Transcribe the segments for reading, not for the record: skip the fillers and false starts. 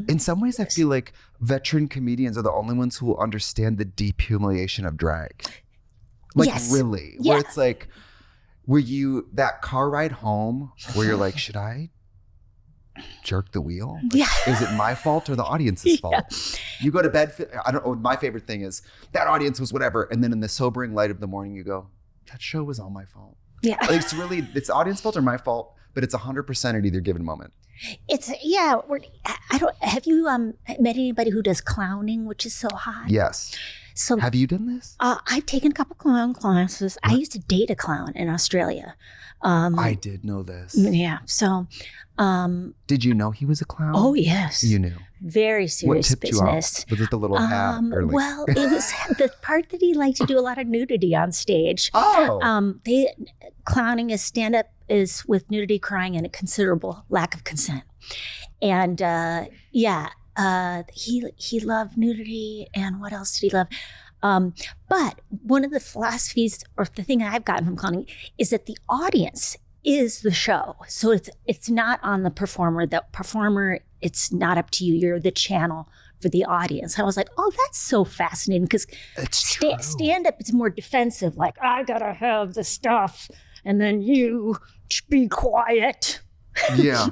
In some ways, I feel like veteran comedians are the only ones who will understand the deep humiliation of drag. Like, yes. really. Yeah. Where it's like, that car ride home where you're like, should I jerk the wheel? Like, Yeah. Is it my fault or the audience's fault? You go to bed, I don't know, my favorite thing is that audience was whatever. And then in the sobering light of the morning, you go, that show was all my fault. Yeah. Like, it's the audience fault or my fault, but it's 100% at either given moment. Have you met anybody who does clowning, which is so hot? Yes. So have you done this? I've taken a couple clown classes. What? I used to date a clown in Australia. I did know this. Yeah. So, did you know he was a clown? Oh yes, you knew. Very serious what tipped business. You off? Was it the little hat? Or like... Well, it was the part that he liked to do a lot of nudity on stage. Oh. Clowning is stand up is with nudity, crying, and a considerable lack of consent. And he loved nudity. And what else did he love? But one of the philosophies or the thing I've gotten from clowning is that the audience is the show. So it's not on the performer. The performer, it's not up to you. You're the channel for the audience. I was like, oh, that's so fascinating because stand up is more defensive. Like, I gotta have the stuff, and then you be quiet. Yeah.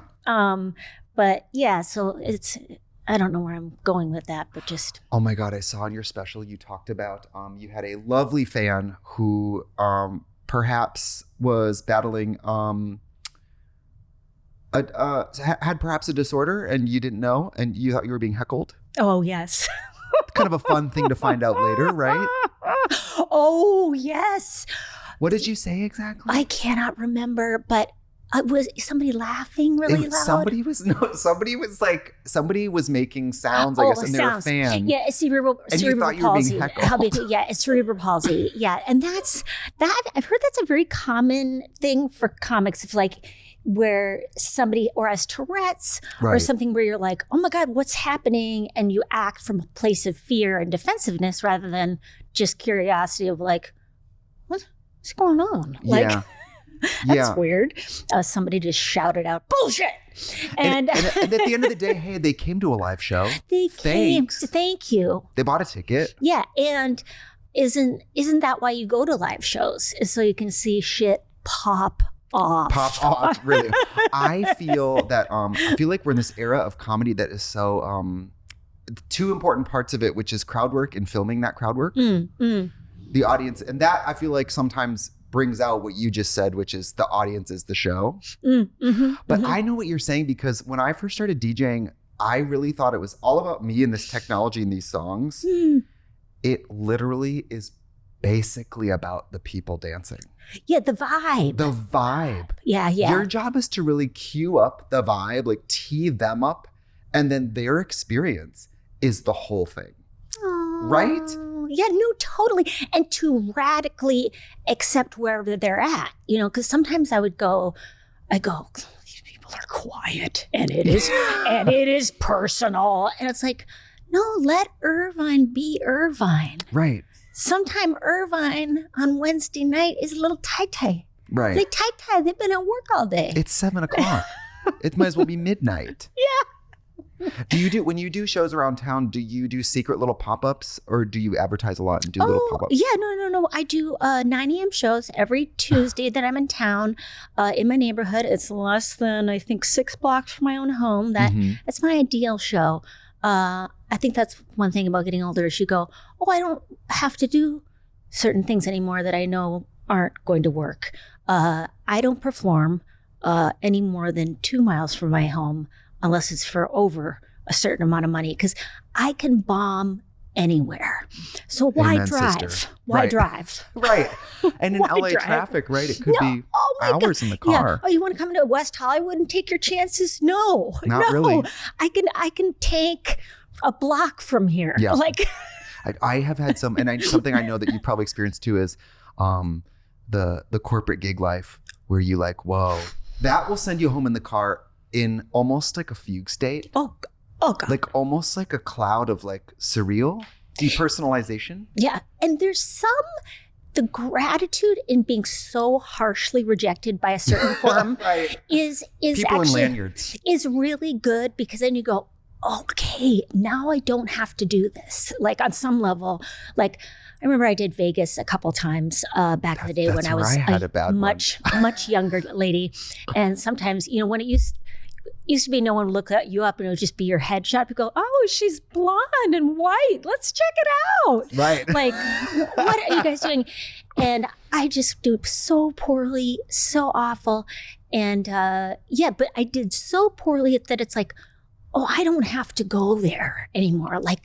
But yeah, so I don't know where I'm going with that, but just. Oh my God, I saw in your special you talked about you had a lovely fan who perhaps was battling had perhaps a disorder and you didn't know and you thought you were being heckled. Oh yes. Kind of a fun thing to find out later, right? Oh yes. What did you say exactly? I cannot remember, but was somebody laughing really loud? Somebody was making sounds, I guess, and they were fans. Yeah, it's cerebral palsy. Yeah, it's cerebral palsy. Yeah, and that's I've heard that's a very common thing for comics. It's like where somebody or has Tourette's or something where you're like, oh my God, what's happening? And you act from a place of fear and defensiveness rather than just curiosity of like, what's going on? Yeah. That's weird. Somebody just shouted out bullshit. And at the end of the day, hey, they came to a live show. Thank you. They bought a ticket. Yeah. And isn't that why you go to live shows? Is so you can see shit pop off. Really. I feel like we're in this era of comedy that is so two important parts of it, which is crowd work and filming that crowd work. The audience, and that I feel like sometimes brings out what you just said, which is the audience is the show. But I know what you're saying because when I first started DJing, I really thought it was all about me and this technology and these songs. It literally is basically about the people dancing. Yeah, the vibe. Yeah. Your job is to really cue up the vibe, like tee them up, and then their experience is the whole thing. Right? Yeah, no, totally. And to radically accept wherever they're at, because sometimes I go, these people are quiet and it is personal. And it's like, no, let Irvine be Irvine. Right. Sometime Irvine on Wednesday night is a little tie-tie. Right. They tie-tie, they've been at work all day. It's 7:00. It might as well be midnight. Yeah. When you do shows around town, do you do secret little pop-ups or do you advertise a lot and do little pop-ups? Yeah, no. I do 9 a.m. shows every Tuesday that I'm in town in my neighborhood. It's less than, I think, 6 blocks from my own home. That's my ideal show. I think that's one thing about getting older is you go, I don't have to do certain things anymore that I know aren't going to work. I don't perform any more than 2 miles from my home unless it's for over a certain amount of money, because I can bomb anywhere. So why drive? Sister. Why drive? Right. And in LA traffic, right? It could be hours in the car. Yeah. Oh, you want to come to West Hollywood and take your chances? No. Not really. I can take a block from here. Yeah. Like I have had something I know that you probably experienced too is the corporate gig life where you like, whoa, that will send you home in the car in almost like a fugue state. Oh God. Like almost like a cloud of like surreal depersonalization. Yeah. And there's the gratitude in being so harshly rejected by a certain form is people actually in lanyards is really good, because then you go, okay, now I don't have to do this. Like on some level, like I remember I did Vegas a couple times back in the day when I was a much younger lady. And sometimes, when it used to be no one would look you up and it would just be your headshot. People go, oh, she's blonde and white. Let's check it out. Right. Like, what are you guys doing? And I just do so poorly, so awful. And but I did so poorly that it's like, oh, I don't have to go there anymore. Like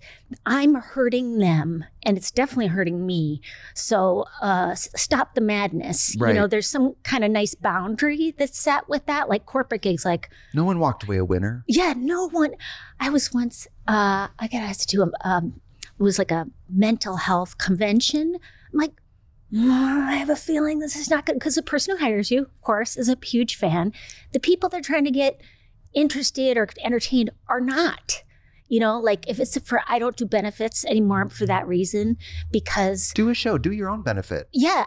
I'm hurting them and it's definitely hurting me. So stop the madness. Right. There's some kind of nice boundary that's set with that. Like corporate gigs, like. No one walked away a winner. Yeah, no one. I was once, I got asked to do, it was like a mental health convention. I'm like, I have a feeling this is not good. Because the person who hires you, of course, is a huge fan. The people they're trying to get interested or entertained are not. Like if it's I don't do benefits anymore for that reason because do a show, do your own benefit. Yeah,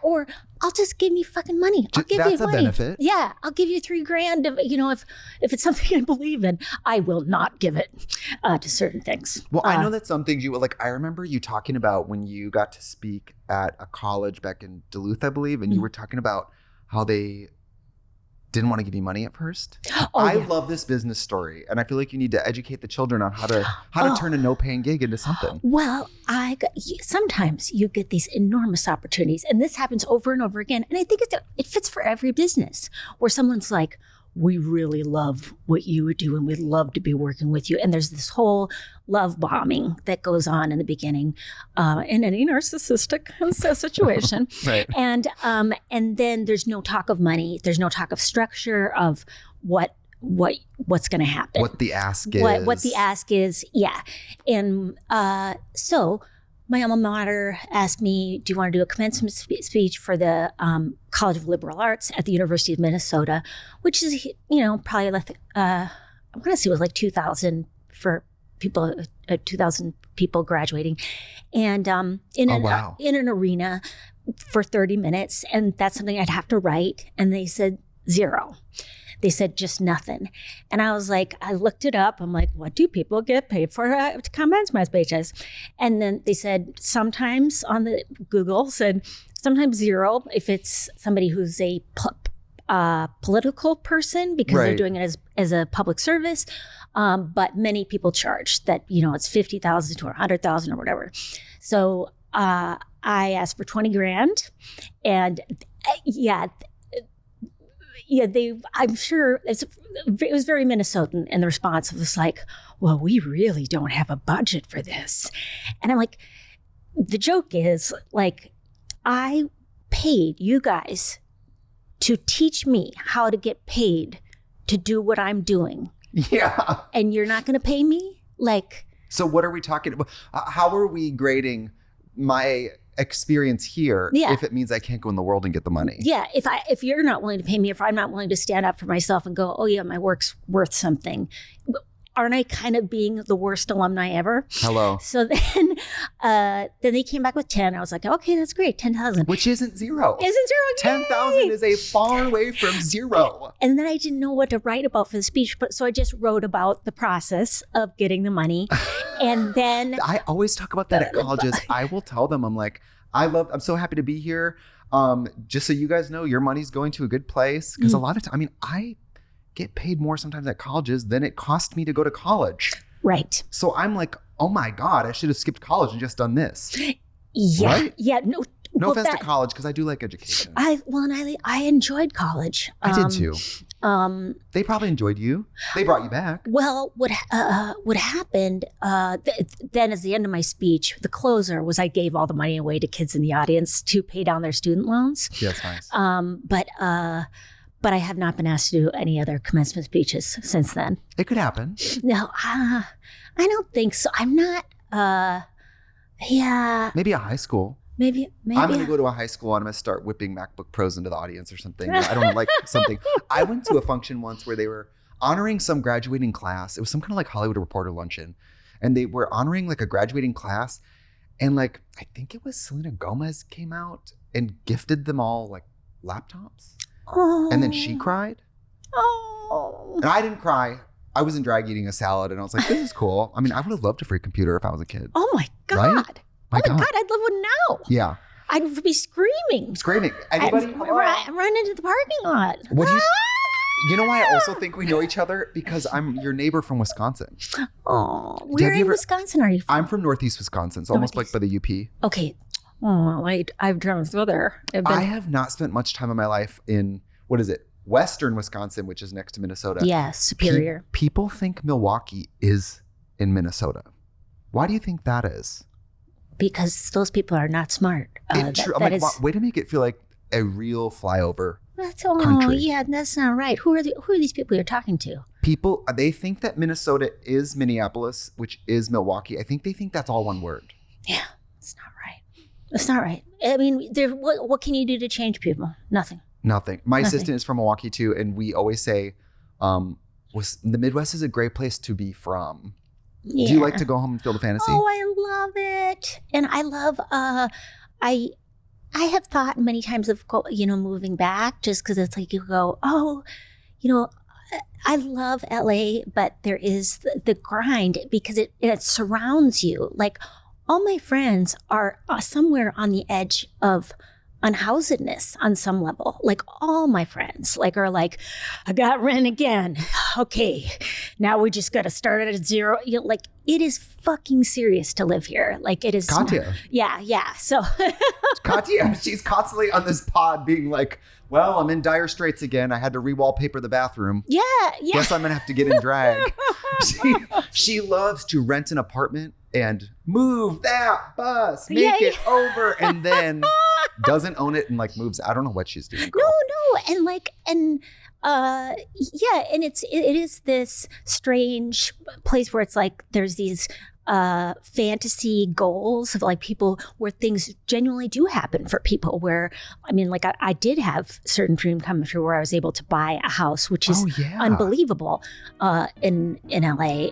or I'll just give you fucking money. I'll give you money. That's a benefit. Yeah, I'll give you $3,000 if it's something I believe in. I will not give it to certain things. Well, I know that some things you like. I remember you talking about when you got to speak at a college back in Duluth, I believe, and you were talking about how they didn't want to give you money at first. I love this business story, and I feel like you need to educate the children on how to turn a no-paying gig into something. Well, sometimes you get these enormous opportunities, and this happens over and over again. And I think it fits for every business where someone's like, we really love what you would do and we'd love to be working with you. And there's this whole love bombing that goes on in the beginning in any narcissistic situation. Right. And then there's no talk of money. There's no talk of structure of what's going to happen. What the ask is. What the ask is. Yeah. And so my alma mater asked me, do you want to do a commencement speech for the College of Liberal Arts at the University of Minnesota, which is, probably like, I want to say it was like 2,000 for people, 2,000 people graduating. And in an arena for 30 minutes. And that's something I'd have to write. And they said 0. They said just nothing. And I was like, I looked it up. I'm like, what do people get paid for to commence my speeches? And then they said sometimes on the Google said sometimes 0 if it's somebody who's a political person because they're doing it as a public service. But many people charge that, it's 50,000 to 100,000 or whatever. So I asked for 20 grand and I'm sure it was very Minnesotan, and the response was like, well, we really don't have a budget for this. And I'm like, the joke is like, I paid you guys to teach me how to get paid to do what I'm doing. Yeah. And you're not going to pay me? Like. So what are we talking about? How are we grading my experience here if it means I can't go in the world and get the money? Yeah, if you're not willing to pay me, if I'm not willing to stand up for myself and go, oh yeah, my work's worth something, aren't I kind of being the worst alumni ever? Hello. So then they came back with 10. I was like, okay, that's great, 10,000. Which isn't 0. Isn't 0? 10,000 is a far away from 0. And then I didn't know what to write about for the speech, so I just wrote about the process of getting the money. And then I always talk about that at colleges. I will tell them, I'm like, I'm so happy to be here. Just so you guys know, your money's going to a good place. Because a lot of times, I get paid more sometimes at colleges than it cost me to go to college. Right. So I'm like, oh my God, I should have skipped college and just done this. Yeah. Right? Yeah. No offense to college, because I do like education. I enjoyed college. I did too. They probably enjoyed you. They brought you back. Well, what happened then as the end of my speech, the closer was I gave all the money away to kids in the audience to pay down their student loans. Yeah, that's nice. But I have not been asked to do any other commencement speeches since then. It could happen. No, I don't think so. I'm not. Maybe a high school. Maybe I'm going to go to a high school and I'm going to start whipping MacBook Pros into the audience or something. I don't like something. I went to a function once where they were honoring some graduating class. It was some kind of like Hollywood Reporter luncheon. And they were honoring like a graduating class. And like, I think it was Selena Gomez came out and gifted them all like laptops. Oh. And then she cried. Oh. And I didn't cry. I was in drag eating a salad and I was like, this is cool. I mean, I would have loved a free computer if I was a kid. Oh my God. Right? Oh my God, I'd love one now. Yeah. I'd be screaming. Anybody? Run into the parking lot. What do you know why I also think we know each other? Because I'm your neighbor from Wisconsin. Oh, where in Wisconsin are you from? I'm from Northeast Wisconsin. So almost like by the UP. Okay. Oh, I've driven through there. I have not spent much time in my life in, what is it? Western Wisconsin, which is next to Minnesota. Yes, Superior. People think Milwaukee is in Minnesota. Why do you think that is? Because those people are not smart. Way to make it feel like a real flyover country. Yeah, that's not right. Who are these people you're talking to? People, they think that Minnesota is Minneapolis, which is Milwaukee. I think they think that's all one word. Yeah, it's not right. It's not right. I mean, what can you do to change people? Nothing. My assistant is from Milwaukee too, and we always say, the Midwest is a great place to be from. Yeah. Do you like to go home and feel the fantasy? Oh, I love it, and I love. I have thought many times of moving back, just because it's like you go, I love LA, but there is the grind because it surrounds you. Like all my friends are somewhere on the edge of unhousedness on some level. Like all my friends are like, I got rent again. Okay, now we just got to start at zero. It is fucking serious to live here. Like it is. Katya. Yeah. So Katya, she's constantly on this pod being like, well, I'm in dire straits again. I had to re-wallpaper the bathroom. Yeah. Guess I'm gonna have to get in drag. She loves to rent an apartment and move that bus, make it over, and then doesn't own it and moves. I don't know what she's doing. Girl. No, and it is this strange place where it's like there's these fantasy goals of people where things genuinely do happen for people. Where I did have certain dream come true where I was able to buy a house, which is unbelievable in LA.